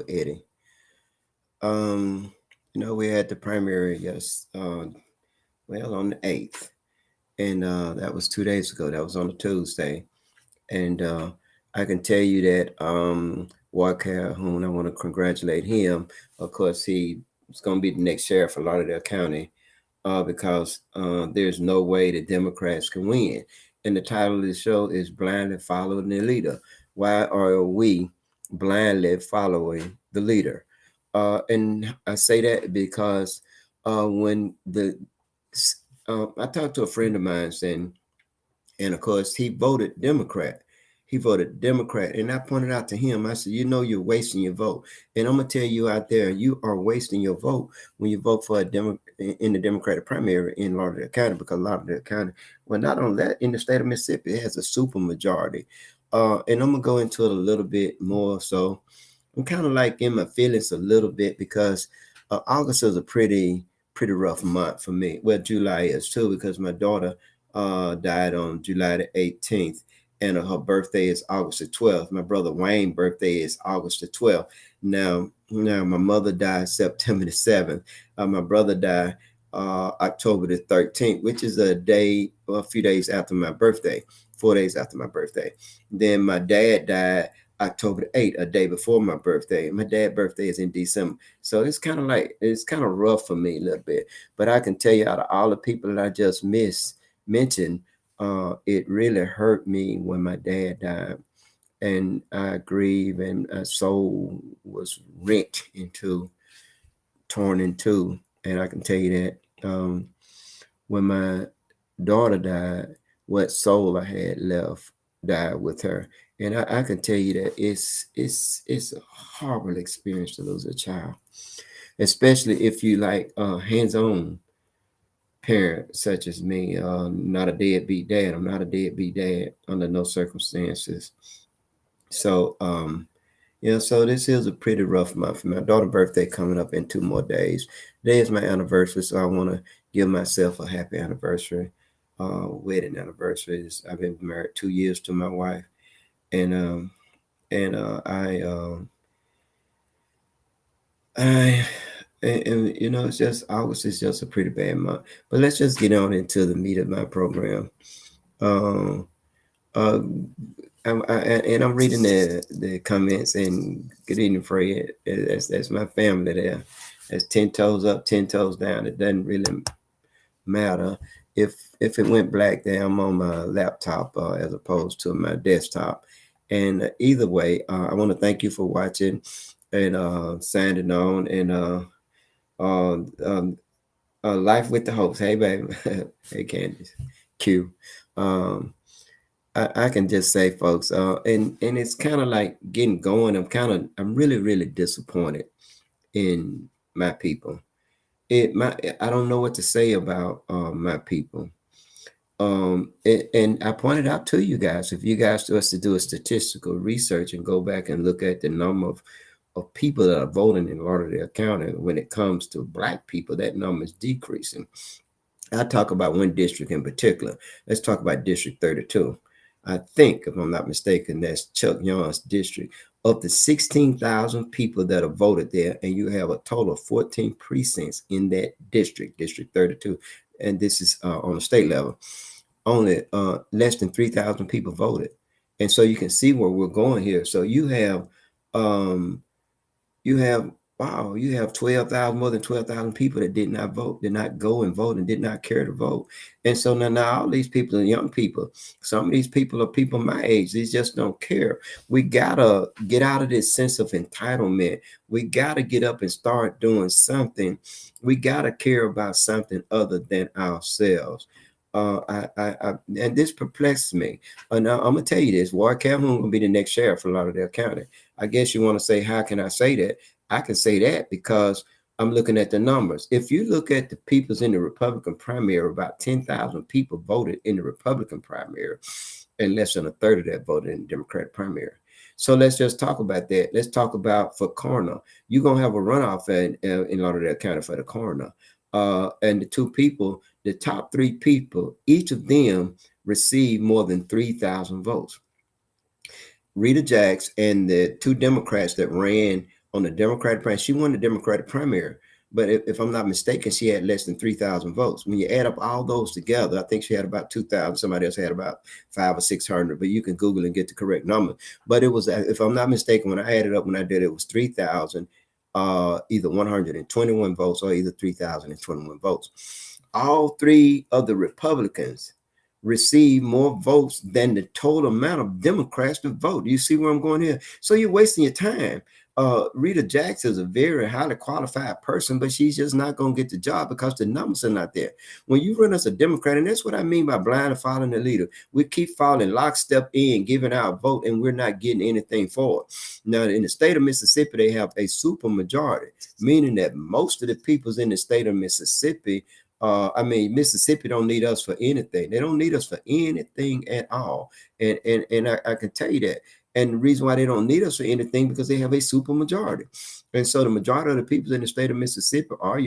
Eddie. Um, we had the primary, yes, on the 8th, and that was 2 days ago. That was on a Tuesday, and I can tell you that Ward Calhoun, I want to congratulate him. Of course, he's going to be the next sheriff for Lauderdale County, because there's no way the Democrats can win. And the title of the show is Blindly Following the Leader. Why are we blindly following the leader? And I say that because when I talked to a friend of mine, and of course, he voted Democrat. He voted Democrat. And I pointed out to him, I said, you're wasting your vote. And I'm going to tell you out there, you are wasting your vote when you vote for in the Democratic primary in Lauderdale County, because Lauderdale County, well, not only that, in the state of Mississippi, it has a super majority. And I'm going to go into it a little bit more. So I'm kind of like in my feelings a little bit because August is a pretty rough month for me. Well, July is too, because my daughter died on July the 18th, and her birthday is August the 12th. My brother Wayne's birthday is August the 12th. Now my mother died September the 7th. My brother died October the 13th, which is a few days after my birthday, 4 days after my birthday. Then my dad died October the 8th, a day before my birthday. My dad's birthday is in December. So it's kind of rough for me a little bit. But I can tell you, out of all the people that I just mentioned, it really hurt me when my dad died. And I grieve, and my soul was torn in two. And I can tell you that when my daughter died, what soul I had left died with her. And I can tell you that it's a horrible experience to lose a child, especially if you like hands-on parent such as me. Not a deadbeat dad. I'm not a deadbeat dad under no circumstances. So so this is a pretty rough month. My daughter's birthday coming up in 2 more days. Today is my anniversary, so I want to give myself a happy anniversary, wedding anniversary. I've been married 2 years to my wife, and I it's just August is just a pretty bad month. But let's just get on into the meat of my program. Um, uh, and I'm reading the comments, and good evening, Fred. That's my family there. That's 10 toes up, 10 toes down. It doesn't really matter if it went black there. I'm on my laptop as opposed to my desktop. And either way, I want to thank you for watching and signing on, and uh, um, Life with the Hopes. Hey, baby. Hey, Candice. Q. Um, I can just say, folks, and it's kind of like getting going. I'm really, really disappointed in my people. I don't know what to say about my people. And I pointed out to you guys, if you guys was to do a statistical research and go back and look at the number of people that are voting in Lauderdale County, when it comes to black people, that number is decreasing. I talk about one district in particular. Let's talk about District 32. I think, if I'm not mistaken, that's Chuck Young's district. Of the 16,000 people that have voted there, and you have a total of 14 precincts in that district, District 32, and this is on the state level, only less than 3,000 people voted. And so you can see where we're going here. So um, you have wow, you have 12,000, more than 12,000 people that did not vote, did not go and vote, and did not care to vote. And so now all these people are young people. Some of these people are people my age. They just don't care. We gotta get out of this sense of entitlement. We gotta get up and start doing something. We gotta care about something other than ourselves. And this perplexes me. Now I'm gonna tell you this: Ward Calhoun will be the next sheriff for Lauderdale County. I guess you want to say, how can I say that? I can say that because I'm looking at the numbers. If you look at the people's in the Republican primary, about 10,000 people voted in the Republican primary, and less than a third of that voted in the Democratic primary. So let's just talk about that. Let's talk about for coroner. You're gonna have a runoff in Lauderdale County for the coroner, and the top three people, each of them received more than 3,000 votes. Rita Jacks and the two Democrats that ran on the Democratic primary. She won the Democratic primary, but if I'm not mistaken, she had less than 3,000 votes. When you add up all those together, I think she had about 2,000. Somebody else had about 500 or 600, but you can Google and get the correct number. But it was, if I'm not mistaken, when I added up, when I did it, was 3,000, either 121 votes or either 3,021 votes. All three of the Republicans received more votes than the total amount of Democrats to vote. You see where I'm going here? So you're wasting your time. Rita Jackson is a very highly qualified person, but she's just not going to get the job because the numbers are not there. When you run as a Democrat, and that's what I mean by blind following the leader, we keep falling lockstep in, giving our vote, and we're not getting anything for it. Now, in the state of Mississippi, they have a super majority, meaning that most of the peoples in the state of Mississippi, Mississippi don't need us for anything. They don't need us for anything at all. And I can tell you that. And the reason why they don't need us for anything, because they have a super majority. And so the majority of the people in the state of Mississippi are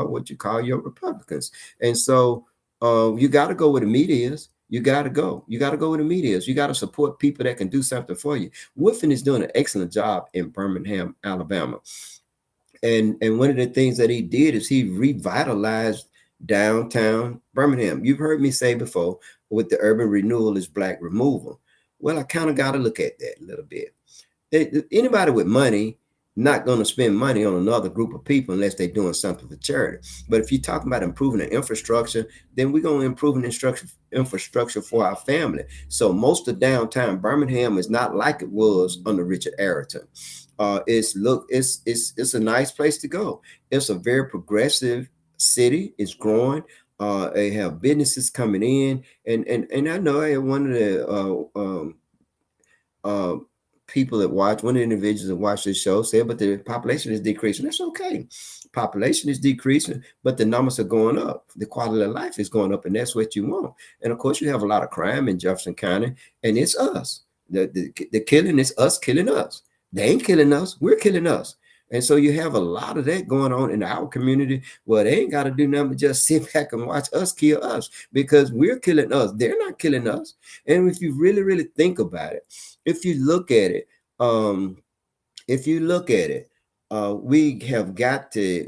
what you call your Republicans. And so you got to go where the meat is. You got to go. You got to go where the meat is. You got to support people that can do something for you. Wolfing is doing an excellent job in Birmingham, Alabama. And one of the things that he did is he revitalized downtown Birmingham. You've heard me say before, with the urban renewal is black removal. Well, I kind of got to look at that a little bit. Anybody with money not going to spend money on another group of people unless they're doing something for charity. But if you're talking about improving the infrastructure, then we're going to improve the infrastructure for our family. So most of downtown Birmingham is not like it was under Richard Arrington. It's a nice place to go. It's a very progressive city. It's growing. They have businesses coming in, and I know I had one of the people that watch, one of the individuals that watch this show said, but the population is decreasing. That's okay. Population is decreasing, but the numbers are going up. The quality of life is going up, and that's what you want. And of course, you have a lot of crime in Jefferson County, and it's us. The killing is us killing us. They ain't killing us. We're killing us. And so you have a lot of that going on in our community. Well, they ain't got to do nothing but just sit back and watch us kill us because we're killing us. They're not killing us. And if you really, really think about it, if you look at it,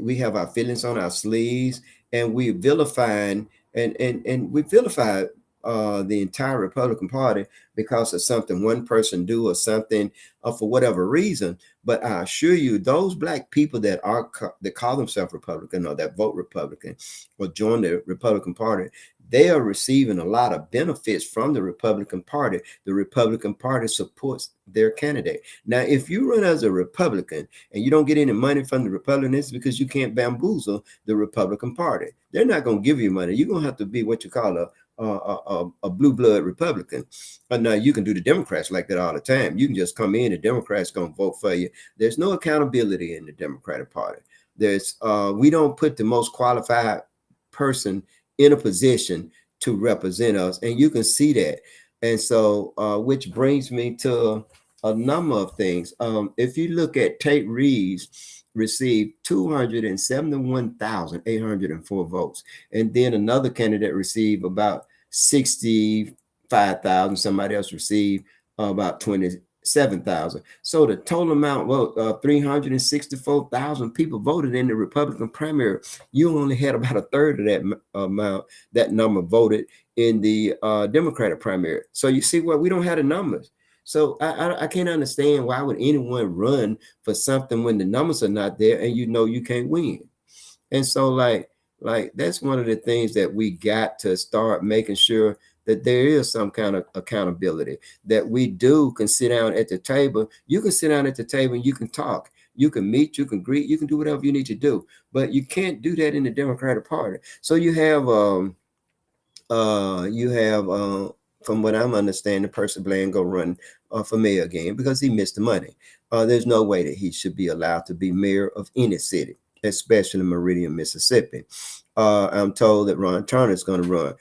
we have our feelings on our sleeves, and we vilifying and we vilify the entire Republican Party because of something one person do or something for whatever reason. But I assure you, those black people that call themselves Republican or that vote Republican or join the Republican Party, they are receiving a lot of benefits from the Republican Party. The Republican Party supports their candidate. Now, if you run as a Republican and you don't get any money from the Republicans because you can't bamboozle the Republican Party, they're not going to give you money. You're going to have to be what you call a blue blood Republican. Now you can do the Democrats like that all the time. You can just come in, the Democrats going to vote for you. There's no accountability in the Democratic Party. We don't put the most qualified person in a position to represent us, and you can see that. And so, which brings me to a number of things. If you look at Tate Reeves, received 271,804 votes, and then another candidate received about 65,000. Somebody else received about 27,000. So the total amount, 364,000 people voted in the Republican primary. You only had about a third of that number voted in the Democratic primary. So you see what, we don't have the numbers. So I can't understand why would anyone run for something when the numbers are not there and you know you can't win. And so like that's one of the things that we got to start making sure that there is some kind of accountability, that we can sit down at the table. You can sit down at the table and you can talk. You can meet, you can greet, you can do whatever you need to do, but you can't do that in the Democratic Party. So you have from what I'm understanding, Percy Bland go run for mayor again because he missed the money. There's no way that he should be allowed to be mayor of any city, especially Meridian, Mississippi. I'm told that Ron Turner is going to run.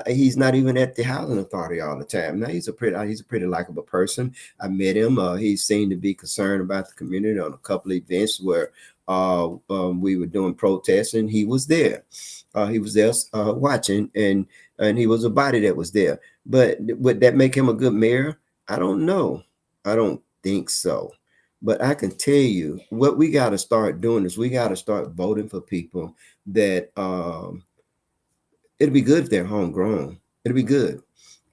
He's not even at the housing authority all the time. Now he's a pretty likable person. I met him. He seemed to be concerned about the community on a couple of events where we were doing protests, and he was there. He was there watching, and he was a body that was there. But would that make him a good mayor? I don't know. I don't think so. But I can tell you what we got to start doing is we got to start voting for people that it'll be good if they're homegrown. It'll be good.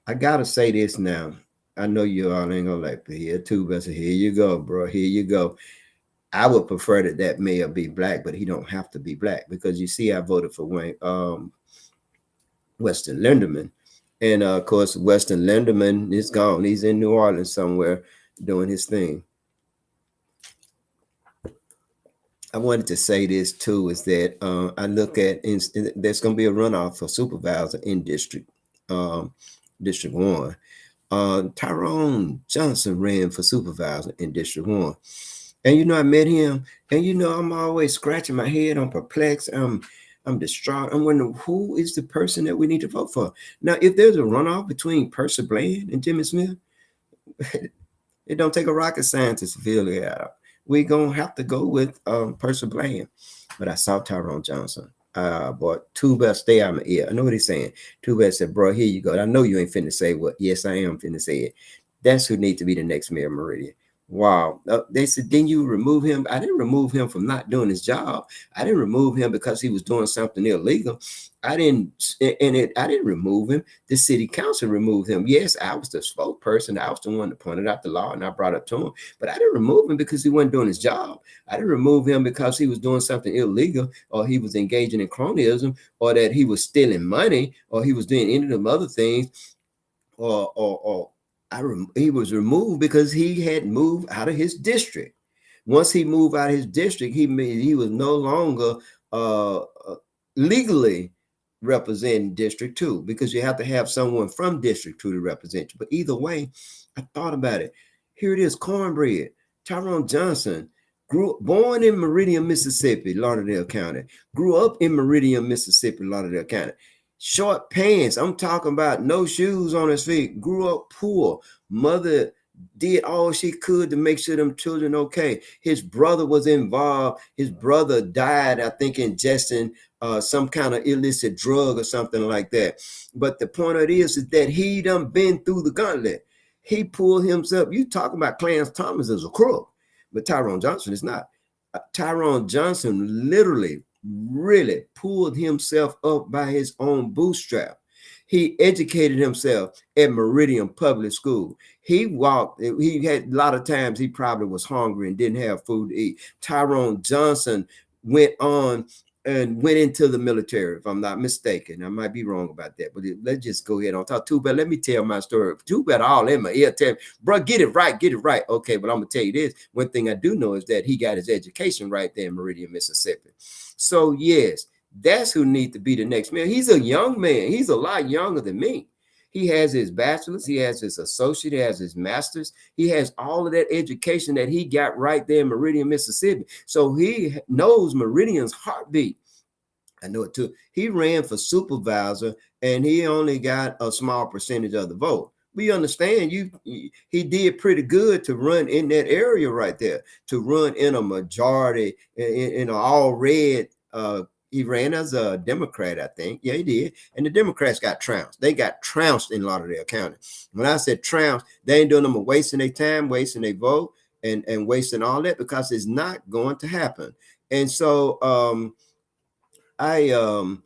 I gotta say this now. I know you all ain't gonna like to hear too, but here you go, bro. Here you go. I would prefer that that mayor be black, but he don't have to be black because you see, I voted for Wayne Weston Linderman, and of course, Weston Linderman is gone. He's in New Orleans somewhere doing his thing. I wanted to say this too is that I look at there's going to be a runoff for supervisor in um, District 1. Tyrone Johnson ran for supervisor in District 1. And I met him, and I'm always scratching my head. I'm perplexed. I'm distraught. I'm wondering who is the person that we need to vote for. Now, if there's a runoff between Percy Bland and Jimmy Smith, it don't take a rocket scientist to figure it out. We're gonna have to go with Percy Bland. But I saw Tyrone Johnson. Boy, Too Bad stay out of my ear. I know what he's saying. Too Bad said, bro, here you go. I know you ain't finna say what. Yes, I am finna say it. That's who needs to be the next mayor of Meridian. Wow. They said, didn't you remove him? I didn't remove him from not doing his job. I didn't remove him because he was doing something illegal. I didn't remove him. The city council removed him. Yes, I was the spokesperson. I was the one that pointed out the law and I brought it to him. But I didn't remove him because he wasn't doing his job. I didn't remove him because he was doing something illegal or he was engaging in cronyism or that he was stealing money or he was doing any of them other things or he was removed because he had moved out of his district. Once he moved out of his district, he was no longer legally representing District 2 because you have to have someone from District 2 to represent you. But either way, I thought about it. Here it is, cornbread. Tyrone Johnson born in Meridian, Mississippi, Lauderdale County. Grew up in Meridian, Mississippi, Lauderdale County. Short pants. I'm talking about no shoes on his feet. Grew up poor. Mother did all she could to make sure them children okay. His brother was involved. His brother died, I think, ingesting some kind of illicit drug or something like that. But the point of it is that he done been through the gauntlet. He pulled himself. You talking about Clarence Thomas as a crook, but Tyrone Johnson is not. Tyrone Johnson literally really pulled himself up by his own bootstrap. He educated himself at Meridian Public School. He walked, he had a lot of times he probably was hungry and didn't have food to eat. Tyrone Johnson went on and went into the military, if I'm not mistaken. I might be wrong about that, but let's just go ahead on talk. Too Bad, let me tell my story. Too Bad all in my ear tell me, bro, get it right, get it right. Okay, but I'm gonna tell you this. One thing I do know is that he got his education right there in Meridian, Mississippi. So yes, that's who needs to be the next man. He's a young man. He's a lot younger than me. He has his bachelor's, he has his associate, he has his master's, he has all of that education that he got right there in Meridian, Mississippi. So he knows Meridian's heartbeat. I know it too. He ran for supervisor and he only got a small percentage of the vote. We understand he did pretty good to run in that area right there, to run in a majority in an all red he ran as a Democrat, I think. Yeah, he did. And the Democrats got trounced. They got trounced in Lauderdale County. When I said trounced, they ain't doing them wasting their time, wasting their vote, and wasting all that because it's not going to happen. And so and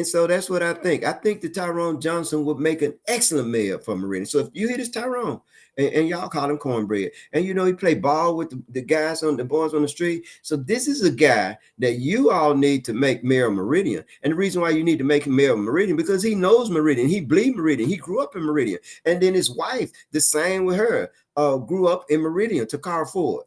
so that's what I think. I think that Tyrone Johnson would make an excellent mayor for Meridian. So if you hear this Tyrone, and y'all call him cornbread, and he played ball with the guys on the boys on the street. So this is a guy that you all need to make mayor of Meridian. And the reason why you need to make him mayor of Meridian, because he knows Meridian, he bleed Meridian, he grew up in Meridian. And then his wife, the same with her, grew up in Meridian, Takara Ford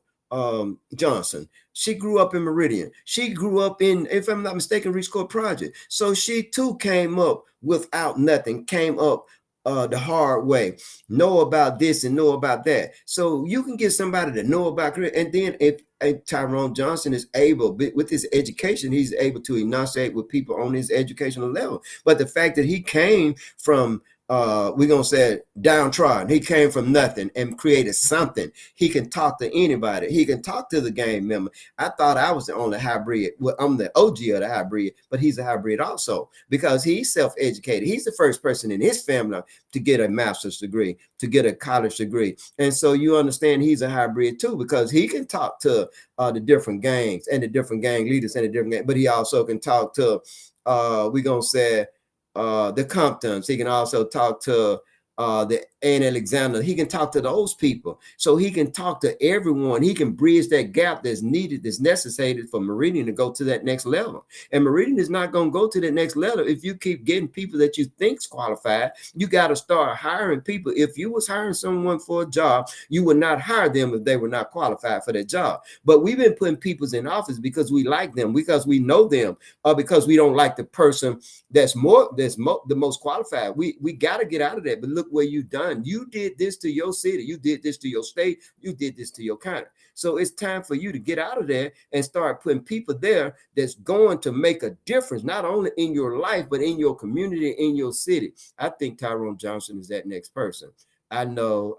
Johnson. She grew up in Meridian. She grew up in, if I'm not mistaken, Reach Court Project. So she too came up without nothing, came up the hard way, know about this and know about that. So you can get somebody to know about career. And then if Tyrone Johnson is able, with his education, he's able to enunciate with people on his educational level. But the fact that he came from we're gonna say downtrodden. He came from nothing and created something. He can talk to anybody. He can talk to the gang member. I thought I was the only hybrid. Well, I'm the OG of the hybrid, but he's a hybrid also because he's self-educated. He's the first person in his family to get a master's degree, to get a college degree. And so you understand he's a hybrid too, because he can talk to the different gangs and the different gang leaders and the different gangs, but he also can talk to we're gonna say the Comptons. He can also talk to the Anne Alexander. He can talk to those people. So he can talk to everyone. He can bridge that gap that's needed, that's necessary for Meridian to go to that next level. And Meridian is not going to go to the next level if you keep getting people that you think's qualified. You got to start hiring people. If you was hiring someone for a job, you would not hire them if they were not qualified for that job. But we've been putting people in office because we like them, because we know them, or because we don't like the person that's the most qualified. We got to get out of that. But look where you done. You did this to your city. You did this to your state. You did this to your county. So it's time for you to get out of there and start putting people there that's going to make a difference, not only in your life, but in your community, in your city. I think Tyrone Johnson is that next person. I know.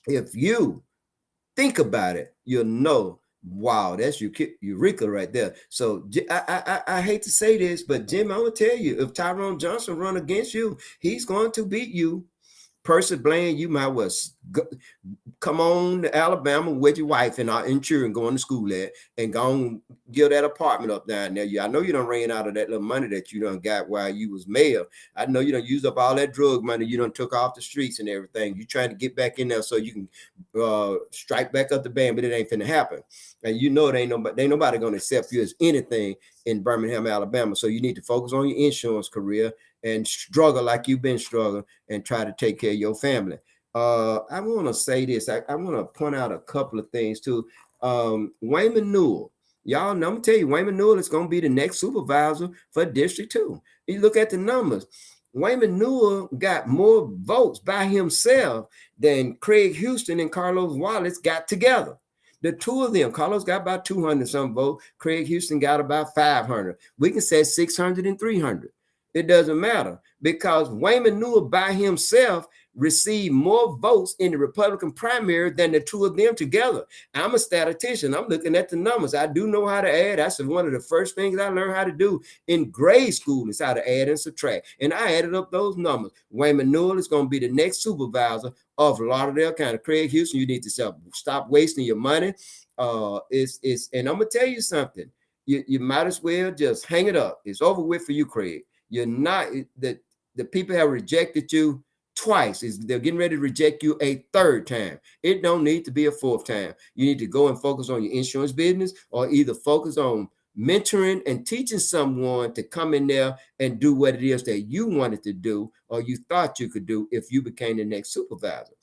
If you think about it, you'll know. Wow, that's Eureka right there. So I hate to say this, but Jim, I'm gonna tell you, if Tyrone Johnson run against you, he's going to beat you. Percy Bland, you might well come on to Alabama with your wife and children going to school at, and go on give that apartment up down there. I know you done ran out of that little money that you done got while you was mayor. I know you done used up all that drug money you done took off the streets and everything. You trying to get back in there so you can strike back up the band, but it ain't finna happen. And you know ain't nobody gonna accept you as anything in Birmingham, Alabama. So you need to focus on your insurance career and struggle like you've been struggling and try to take care of your family. I want to say this. I want to point out a couple of things too. Wayman Newell. Y'all know, I'm gonna tell you, Wayman Newell is gonna be the next supervisor for District 2. You look at the numbers. Wayman Newell got more votes by himself than Craig Houston and Carlos Wallace got together. The two of them, Carlos got about 200 some votes. Craig Houston got about 500. We can say 600 and 300. It doesn't matter because Wayman Newell by himself received more votes in the Republican primary than the two of them together. I'm a statistician. I'm looking at the numbers. I do know how to add. That's one of the first things I learned how to do in grade school is how to add and subtract. And I added up those numbers. Wayman Newell is going to be the next supervisor of Lauderdale County. Craig Houston, you need to stop wasting your money. And I'm gonna tell you something. You might as well just hang it up. It's over with for you, Craig. You're not the people have rejected you twice. They're getting ready to reject you a third time. It don't need to be a fourth time. You need to go and focus on your insurance business, or either focus on mentoring and teaching someone to come in there and do what it is that you wanted to do or you thought you could do if you became the next supervisor.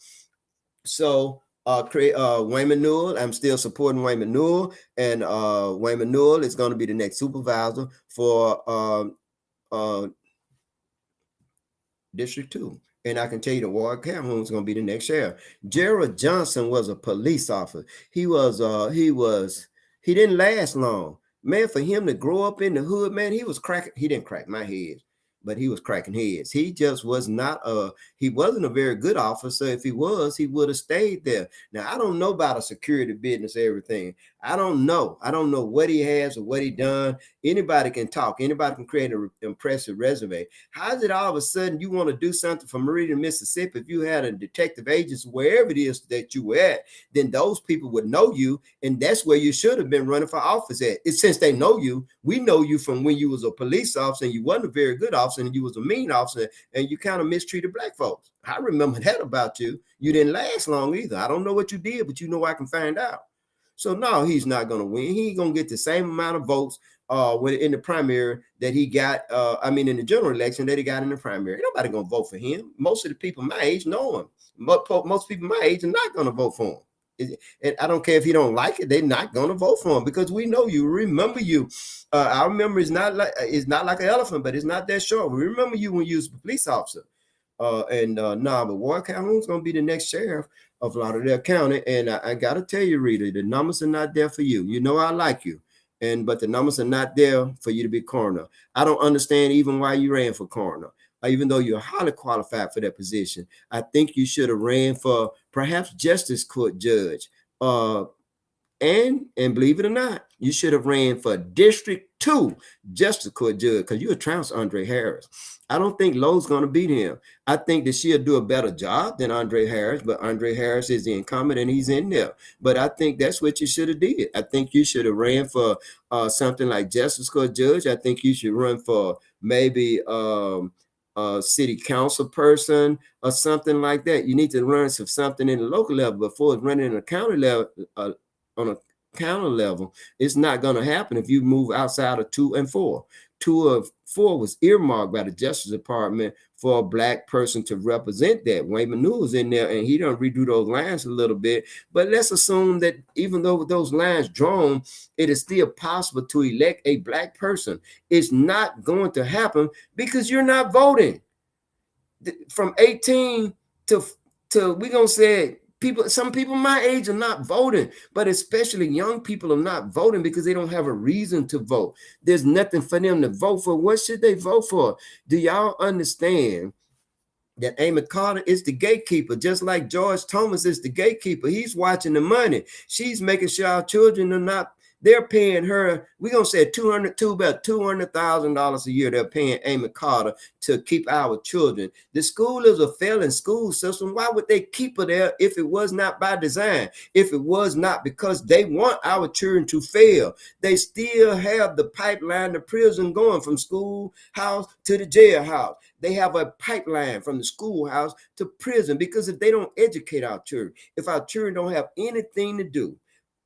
So Wayman Newell, I'm still supporting Wayman Newell, and Wayman Newell is going to be the next supervisor for District 2. And I can tell you that Ward Calhoun is going to be the next sheriff. Gerald Johnson was a police officer. He didn't last long. Man, for him to grow up in the hood, man, he didn't crack my head, but he was cracking heads. He just was not he wasn't a very good officer. If he was, he would have stayed there. Now, I don't know about a security business, everything. I don't know what he has or what he done. Anybody can talk. Anybody can create an impressive resume. How is it all of a sudden you want to do something for Meridian, Mississippi? If you had a detective agency, wherever it is that you were at, then those people would know you, and that's where you should have been running for office at. It's since they know you. We know you from when you was a police officer and you wasn't a very good officer and you was a mean officer and you kind of mistreated black folks. I remember that about you. You didn't last long either. I don't know what you did, but you know I can find out. So no, he's not going to win. He ain't going to get the same amount of votes in the primary that he got. In the general election that he got in the primary. Ain't nobody going to vote for him. Most of the people my age know him. Most people my age are not going to vote for him. And I don't care if you don't like it, they're not going to vote for him because we know you. Remember you. Our memory is not like an elephant, but it's not that short. We remember you when you was a police officer. But Ward Calhoun's going to be the next sheriff of Lauderdale County. And I got to tell you, Rita, the numbers are not there for you. You know I like you. But the numbers are not there for you to be coroner. I don't understand even why you ran for coroner. even though you're highly qualified for that position. I think you should have ran for perhaps justice court judge. And believe it or not, you should have ran for District 2 Justice Court judge because you would trounce Andre Harris. I don't think Lowe's going to beat him. I think that she'll do a better job than Andre Harris, but Andre Harris is the incumbent and he's in there. But I think that's what you should have did. I think you should have ran for something like Justice Court judge. I think you should run for maybe a city council person or something like that. You need to learn something in the local level before running a county level. On a county level, it's not going to happen if you move outside of 2 and 4. 2 of 4 was earmarked by the Justice Department for a Black person to represent that. Wayne Manu was in there and he done redo those lines a little bit. But let's assume that even though with those lines drawn, it is still possible to elect a Black person. It's not going to happen because you're not voting. From 18 to we're going to say, some people my age are not voting, but especially young people are not voting because they don't have a reason to vote. There's nothing for them to vote for. What should they vote for? Do y'all understand that Amy Carter is the gatekeeper, just like George Thomas is the gatekeeper? He's watching the money. She's making sure our children are not. They're paying her, we're going to say about $200,000 a year. They're paying Amy Carter to keep our children. The school is a failing school system. Why would they keep her there if it was not by design? If it was not because they want our children to fail? They still have the pipeline to prison going from schoolhouse to the jailhouse. They have a pipeline from the schoolhouse to prison because if they don't educate our children, if our children don't have anything to do,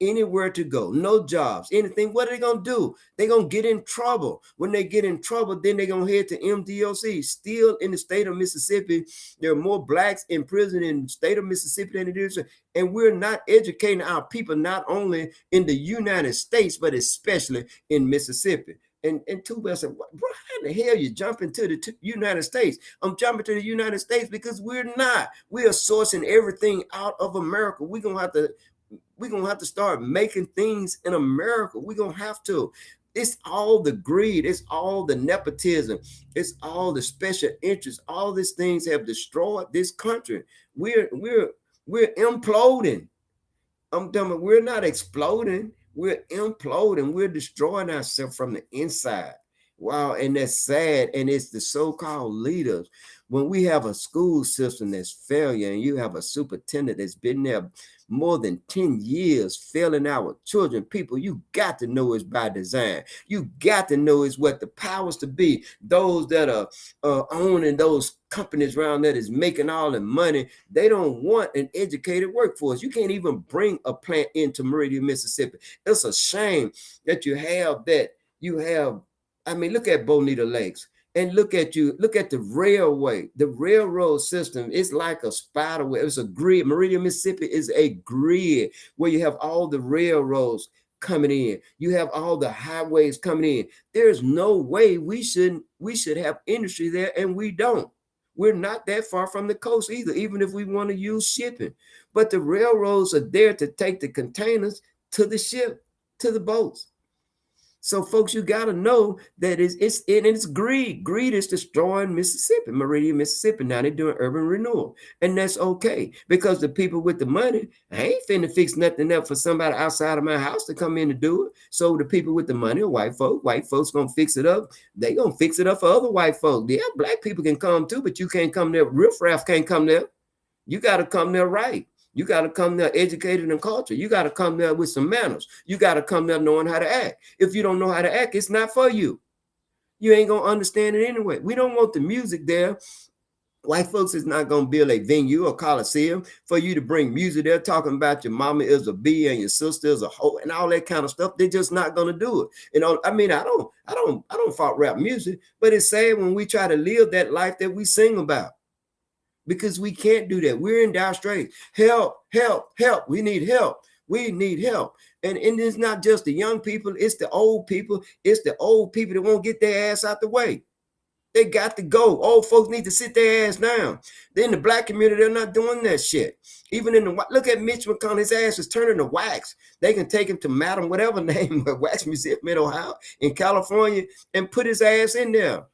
anywhere to go, no jobs, anything, what are they going to do? They're going to get in trouble. When they get in trouble, then they're going to head to MDOC. Still in the state of Mississippi, there are more Blacks in prison in the state of Mississippi than it is. And we're not educating our people, not only in the United States, but especially in Mississippi. And Tuba said, bro, how the hell you jumping to the United States? I'm jumping to the United States because we're not. We are sourcing everything out of America. We're going to have to start making things in America. We're going to have to. It's all the greed. It's all the nepotism. It's all the special interests. All these things have destroyed this country. We're imploding. I'm telling you, we're not exploding. We're imploding. We're destroying ourselves from the inside. Wow, and that's sad. And it's the so-called leaders. When we have a school system that's failure and you have a superintendent that's been there more than 10 years failing our children, people, you got to know it's by design. You got to know it's what the powers to be, those that are owning those companies around that is making all the money. They don't want an educated workforce. You can't even bring a plant into Meridian, Mississippi. It's a shame that you have that. You have, I mean, look at Bonita Lakes. And look at the railway, the railroad system. It's like a spider web. It's a grid. Meridian, Mississippi is a grid where you have all the railroads coming in. You have all the highways coming in. There's no way we should have industry there, and we don't. We're not that far from the coast either, even if we want to use shipping. But the railroads are there to take the containers to the ship, to the boats. So, folks, you got to know that it's greed. Greed is destroying Mississippi, Meridian, Mississippi. Now they're doing urban renewal. And that's okay because the people with the money, I ain't finna fix nothing up for somebody outside of my house to come in and do it. So the people with the money are white folks going to fix it up. They going to fix it up for other white folks. Yeah, Black people can come too, but you can't come there. Riffraff can't come there. You got to come there right. You got to come there educated in culture. You got to come there with some manners. You got to come there knowing how to act. If you don't know how to act, it's not for you. You ain't going to understand it anyway. We don't want the music there. White folks is not going to build a venue or coliseum for you to bring music there talking about your mama is a bee and your sister is a hoe and all that kind of stuff. They're just not going to do it. You know, I mean, I don't fault rap music, but it's sad when we try to live that life that we sing about. Because we can't do that. We're in dire straits. Help, help, help. We need help. We need help. And it's not just the young people. It's the old people. It's the old people that won't get their ass out the way. They got to go. Old folks need to sit their ass down. Then the Black community, they're not doing that shit. Even in the, look at Mitch McConnell, his ass is turning to wax. They can take him to Madam whatever name, Wax Museum in Ohio, in California, and put his ass in there.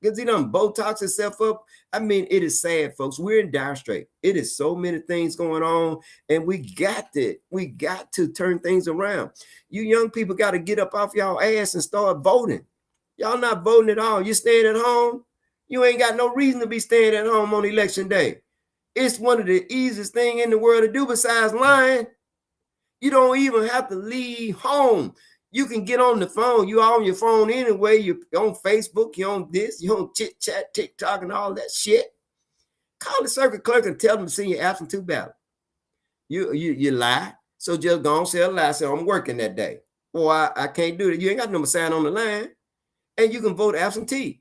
because he done Botox himself up. I mean, it is sad, folks. We're in dire strait. It is so many things going on, and we got to turn things around. You young people got to get up off y'all ass and start voting. Y'all not voting at all. You staying at home. You ain't got no reason to be staying at home on election day. It's one of the easiest things in the world to do besides lying. You don't even have to leave home. You can get on the phone. You on your phone anyway. You're on Facebook. You're on this. You're on Chit Chat, TikTok, and all that shit. Call the circuit clerk and tell them to send your absentee ballot. You lie. So just go and say a lie. Say, I'm working that day. Well, I can't do that. You ain't got no sign on the line. And you can vote absentee.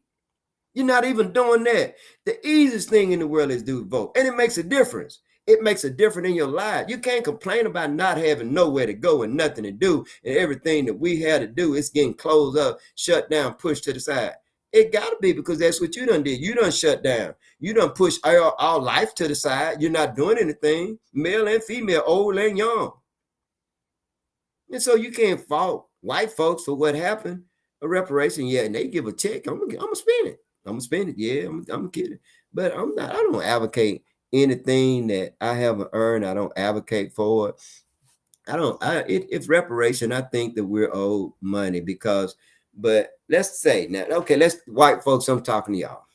You're not even doing that. The easiest thing in the world is to vote. And it makes a difference. It makes a difference in your life. You can't complain about not having nowhere to go and nothing to do. And everything that we had to do is getting closed up, shut down, pushed to the side. It got to be, because that's what you done did. You done shut down. You done pushed our life to the side. You're not doing anything, male and female, old and young. And so you can't fault white folks for what happened. A reparation, yeah, and they give a check. I'm gonna spend it. I'm gonna spend it. Yeah, I'm kidding. But I'm not. I don't advocate anything that I haven't earned. I don't advocate for it. If reparation, I think that we're owed money because. But let's say now, okay, white folks. I'm talking to y'all.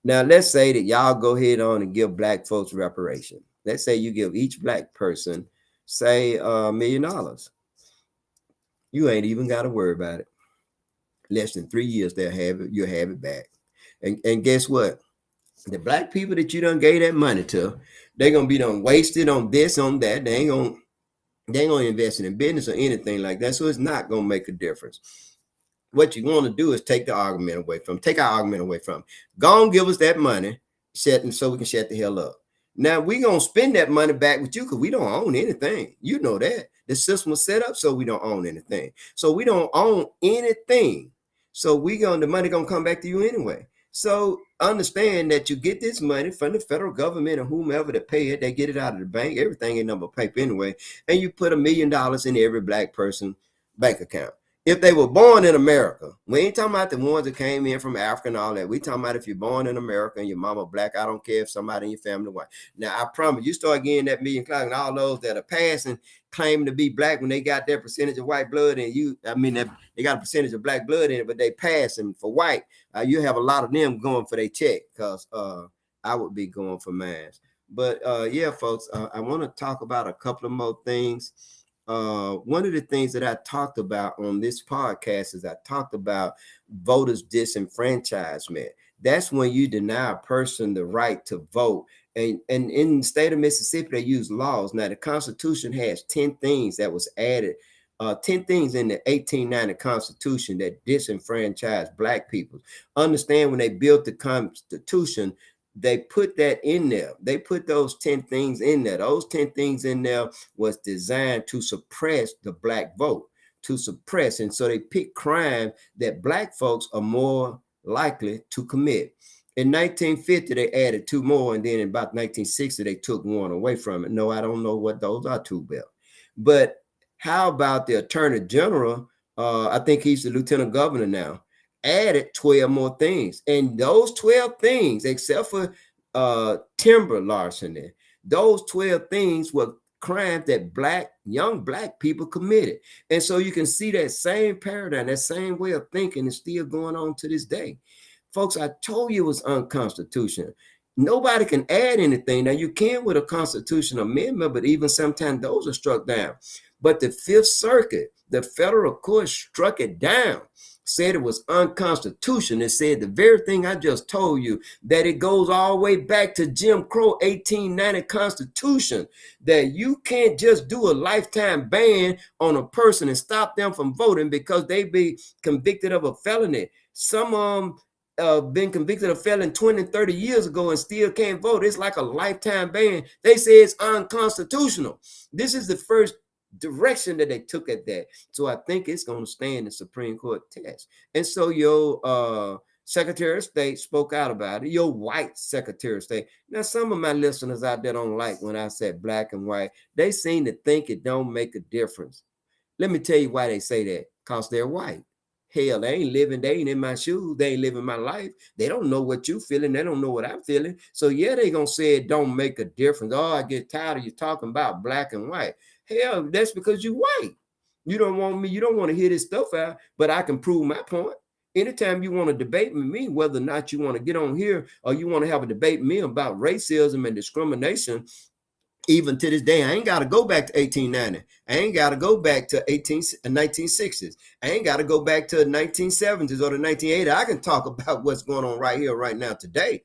Now let's say that y'all go ahead on and give black folks reparation. Let's say you give each black person, say, $1 million. You ain't even got to worry about it. Less than 3 years, you'll have it back. And guess what? The black people that you done gave that money to, they're gonna be done wasted on this, on that. They ain't gonna invest in business or anything like that. So it's not gonna make a difference. What you want to do is take our argument away from. Go and give us that money, so we can shut the hell up. Now we gonna spend that money back with you because we don't own anything. You know that. The system was set up so we don't own anything. So we don't own anything. So the money gonna come back to you anyway. So understand that you get this money from the federal government or whomever to pay it. They get it out of the bank. Everything ain't number paper anyway. And you put $1 million in every black person bank account. If they were born in America, we ain't talking about the ones that came in from Africa and all that. We talking about if you're born in America and your mama black, I don't care if somebody in your family white. Now, I promise you start getting that million clock and all those that are passing, claiming to be black when they got their percentage of white blood and they got a percentage of black blood in it, but they passing for white. You have a lot of them going for their check because I would be going for mine. But yeah, folks, I want to talk about a couple of more things. One of the things that I talked about on this podcast is I talked about voters disenfranchisement. That's when you deny a person the right to vote. And in the state of Mississippi, they use laws. Now, the Constitution has 10 things that was added, 10 things in the 1890 Constitution that disenfranchised black people. Understand, when they built the Constitution, they put that in there. They put those 10 things in there. Those 10 things in there was designed to suppress the black vote, to suppress. And so they pick crime that black folks are more likely to commit. In 1950, they added 2 more. And then in about 1960, they took 1 away from it. No, I don't know what those are, too, Bill. But how about the Attorney General? I think he's the Lieutenant Governor now. Added 12 more things, and those 12 things, except for timber larceny, those 12 things were crimes that young black people committed. And so you can see that same paradigm, that same way of thinking is still going on to this day. Folks, I told you it was unconstitutional. Nobody can add anything. Now, you can with a constitutional amendment, but even sometimes those are struck down. But the Fifth Circuit, the federal court, struck it down, said it was unconstitutional. It said the very thing I just told you, that it goes all the way back to Jim Crow 1890 Constitution, that you can't just do a lifetime ban on a person and stop them from voting because they be convicted of a felony. Some of them been convicted of felony 20, 30 years ago and still can't vote. It's like a lifetime ban. They say it's unconstitutional. This is the first direction that they took at that. So I think it's going to stand the Supreme Court test. And so your Secretary of State spoke out about it, your white Secretary of State. Now, some of my listeners out there don't like when I said black and white. They seem to think it don't make a difference. Let me tell you why they say that. Because they're white. Hell, they ain't living, they ain't in my shoes, they ain't living my life. They don't know what you feeling, they don't know what I'm feeling. So yeah, they gonna say it don't make a difference. Oh, I get tired of you talking about black and white. Hell, that's because you white. You don't want me, you don't want to hear this stuff out, but I can prove my point. Anytime you want to debate with me, whether or not you want to get on here or you want to have a debate with me about racism and discrimination, even to this day, I ain't got to go back to 1890. I ain't got to go back to 1960s. I ain't got to go back to the 1970s or the 1980s. I can talk about what's going on right here, right now, today.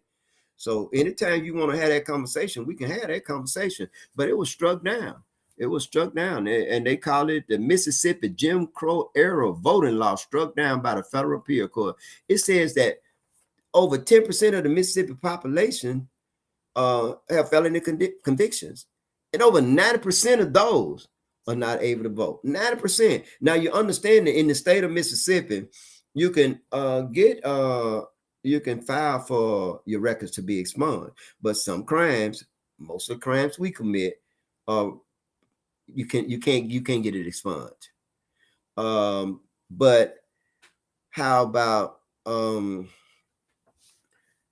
So anytime you want to have that conversation, we can have that conversation. But it was struck down. It was struck down. And they call it the Mississippi Jim Crow era voting law, struck down by the federal appeal court. It says that over 10% of the Mississippi population have felony convictions. And over 90% of those are not able to vote. 90%. Now you understand that in the state of Mississippi, you can you can file for your records to be expunged. But some crimes, most of the crimes we commit, you can't get it expunged. But how about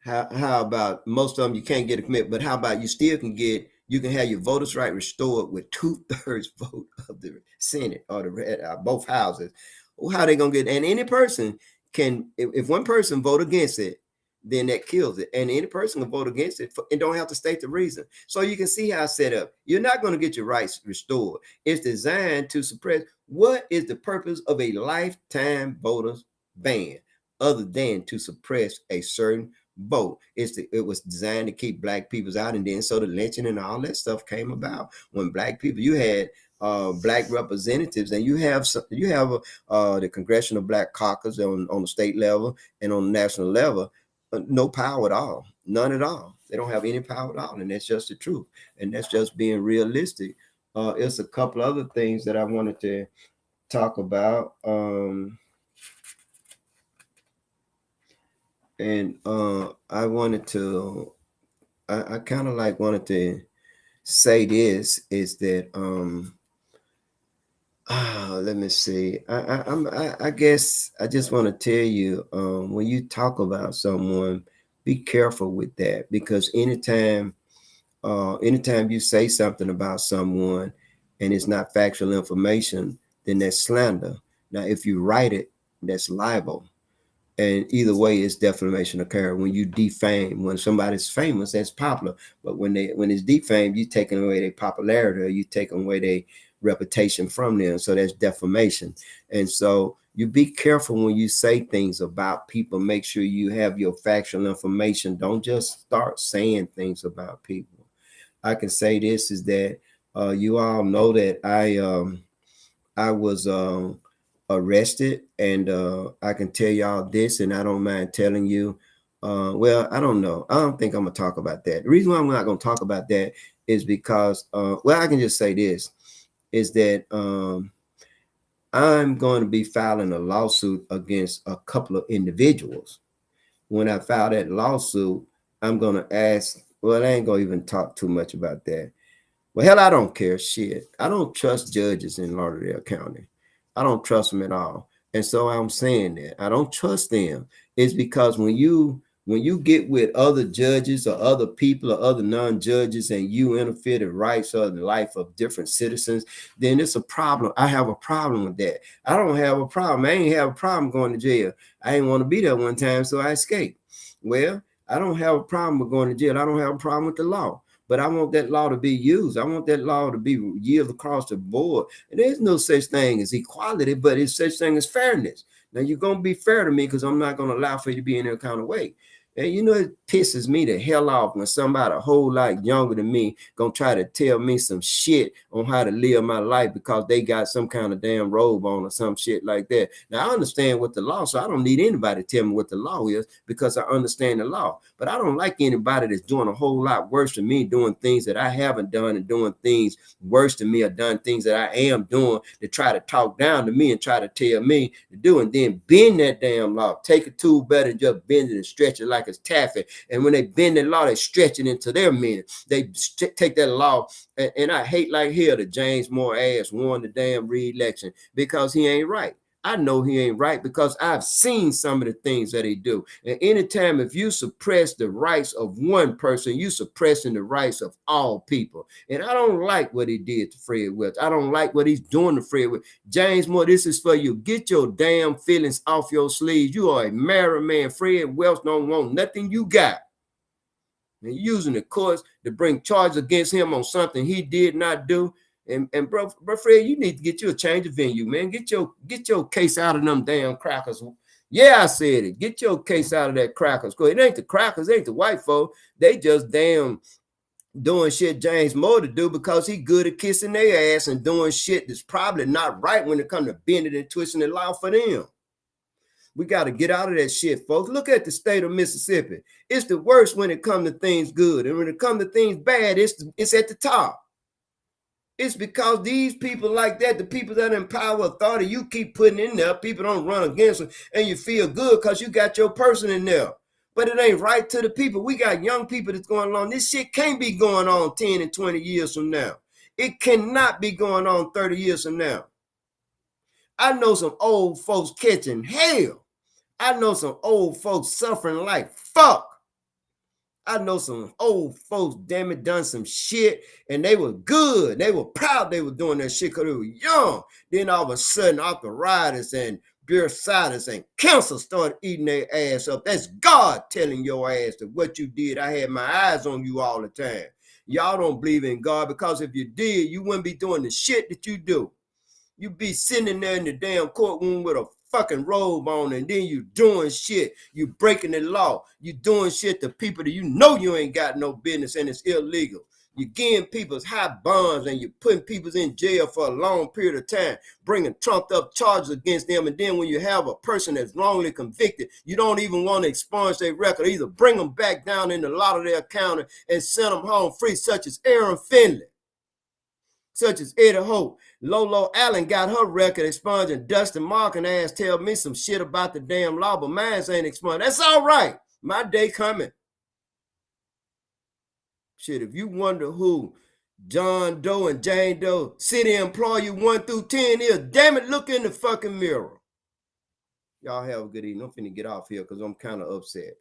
how about most of them you can't get a commit, but how about you still can get, you can have your voters' right restored with 2/3 vote of the Senate or the both houses. Well, how they gonna get? And any person can, if one person vote against it, then that kills it. And any person can vote against it and don't have to state the reason. So you can see how it's set up. You're not going to get your rights restored. It's designed to suppress. What is the purpose of a lifetime voters ban other than to suppress a certain vote? It was designed to keep black peoples out, and then so the lynching and all that stuff came about when black people, you had black representatives, and you have the Congressional Black Caucus on the state level and on the national level, no power at all, none at all. They don't have any power at all, and that's just the truth, and that's just being realistic. It's a couple other things that I wanted to talk about. And I wanted to, I kind of like wanted to say this is that let me see. I guess I just want to tell you, when you talk about someone, be careful with that, because anytime you say something about someone and it's not factual information, then that's slander. Now, if you write it, that's libel. And either way, it's defamation occur. When you defame, when somebody's famous, that's popular. But when it's defamed, you taking away their popularity, or you taking away their reputation from them. So that's defamation. And so you be careful when you say things about people. Make sure you have your factual information. Don't just start saying things about people. I can say this is that you all know that I was arrested, and I can tell y'all this, and I don't mind telling you. Well, I don't know. I don't think I'm gonna talk about that. The reason why I'm not gonna talk about that is because, well, I can just say this is that I'm going to be filing a lawsuit against a couple of individuals. When I file that lawsuit, I'm gonna ask. Well, I ain't gonna even talk too much about that. Well, hell, I don't care. Shit, I don't trust judges in Lauderdale County. I don't trust them at all. And so I'm saying that I don't trust them. It's because when you get with other judges or other people or other non-judges, and you interfere the rights of the life of different citizens, then it's a problem. I have a problem with that. I don't have a problem. I ain't have a problem going to jail. I didn't want to be there one time, so I escaped. Well, I don't have a problem with going to jail. I don't have a problem with the law. But I want that law to be used. I want that law to be used across the board. And there's no such thing as equality, but it's such thing as fairness. Now, you're going to be fair to me, because I'm not going to allow for you to be in any kind of way. And you know, it pisses me the hell off when somebody a whole lot younger than me gonna try to tell me some shit on how to live my life because they got some kind of damn robe on or some shit like that. Now, I understand what the law, so I don't need anybody to tell me what the law is, because I understand the law. But I don't like anybody that's doing a whole lot worse than me, doing things that I haven't done, and doing things worse than me, or done things that I am doing, to try to talk down to me and try to tell me to do, and then bend that damn law. Take a tool better than just bend it and stretch it like it's taffy. And when they bend the law, they stretch it into their meaning. They take that law, and I hate like hell that James Moore ass won the damn re-election, because he ain't right. I know he ain't right because I've seen some of the things that he do. And anytime if you suppress the rights of one person, you suppressing the rights of all people. And I don't like what he did to Fred Welch. I don't like what he's doing to Fred Welch. James Moore, this is for you. Get your damn feelings off your sleeves. You are a married man. Fred Welch don't want nothing you got. And using the courts to bring charges against him on something he did not do. And bro, Fred, you need to get you a change of venue, man. Get your case out of them damn crackers. Yeah, I said it. Get your case out of that crackers. Cause it ain't the crackers, it ain't the white folk. They just damn doing shit James Moore to do because he good at kissing their ass and doing shit that's probably not right when it comes to bending and twisting the law for them. We got to get out of that shit, folks. Look at the state of Mississippi. It's the worst when it comes to things good. And when it comes to things bad, it's at the top. It's because these people like that, the people that in power authority, you keep putting in there, people don't run against them, and you feel good because you got your person in there. But it ain't right to the people. We got young people that's going on. This shit can't be going on 10 and 20 years from now. It cannot be going on 30 years from now. I know some old folks catching hell. I know some old folks suffering like fuck. I know some old folks, damn it, done some shit and they were good. They were proud they were doing that shit because they were young. Then all of a sudden, arthritis and bursitis and cancer started eating their ass up. That's God telling your ass that what you did. I had my eyes on you all the time. Y'all don't believe in God because if you did, you wouldn't be doing the shit that you do. You be sitting there in the damn courtroom with a fucking robe on, and then you doing shit. You breaking the law. You doing shit to people that you know you ain't got no business and it's illegal. You getting people's high bonds and you putting people in jail for a long period of time, bringing trumped up charges against them. And then when you have a person that's wrongly convicted, you don't even want to expunge their record. Either bring them back down in the Lauderdale County and send them home free, such as Aaron Finley, such as Eddie Hope. Lolo Allen got her record expunged, and Dustin Markin ass tell me some shit about the damn law, but mine ain't expunged. That's all right. My day coming. Shit, if you wonder who John Doe and Jane Doe city employee 1 through 10 is, damn it, look in the fucking mirror. Y'all have a good evening. I'm finna get off here because I'm kind of upset.